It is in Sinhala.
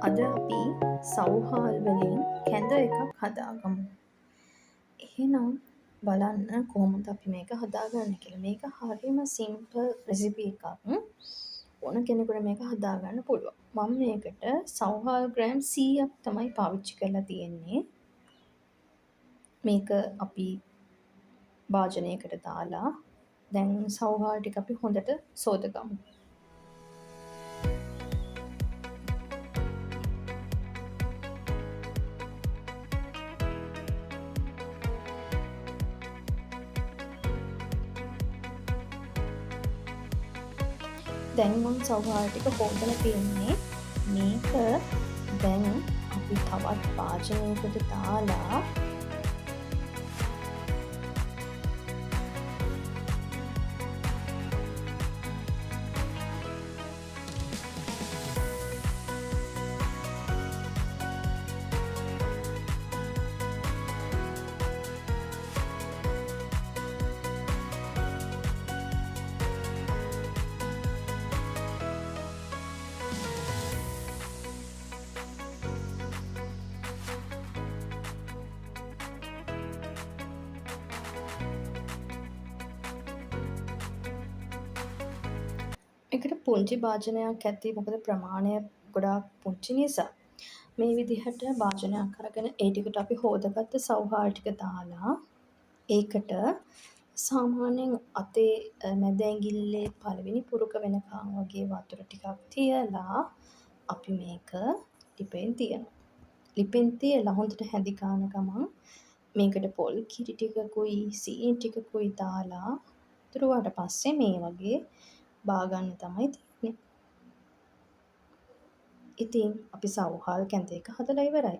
අද අපි සව්හල් වලින් කැඳ එකක් හදාගමු. එහෙනම් බලන්න කොහොමද අපි මේක හදාගන්නේ කියලා. මේක හරිම සිම්පල් රෙසිපි එකක්. ඕන කෙනෙකුට මේක හදාගන්න පුළුවන්. මම මේකට සව්හල් ග්‍රෑම් 100ක් තමයි පාවිච්චි කරලා තියෙන්නේ. මේක අපි භාජනයකට දාලා දැන් සව්හල් ටික අපි හොඳට සෝදගමු. දැන් මම සව්හල් ටික හොදලා තියෙන්නේ. මේක දැන් අපි තවත් භාජනයකට දාලා එකට පුංචි භාජනයක් ඇති මොකද ප්‍රමාණය ගොඩාක් පුංචි නිසා. මේ විදිහට භාජනයක් අරගෙන ඒ ටිකට අපි හොදගත්ත සව්හල් ටික දාලා ඒකට සාමාන්‍යයෙන් අතේ මැද ඇඟිල්ලේ පළවෙනි පුරුක වෙනකන් වගේ වතුර ටිකක් තියලා අපි මේක ලිපෙන් තියනවා. ලිපෙන් තියලා හොඳට හැඳි ගන්න ගමන් මේකට පොල් කිරි ටිකකුයි සීනි ටිකකුයි දාලා තුරුවාට පස්සේ මේ වගේ බාගන්න තමයි තියෙන්නේ. ඉතින් අපි සව්හල් කැඳ එක හදලා ඉවරයි.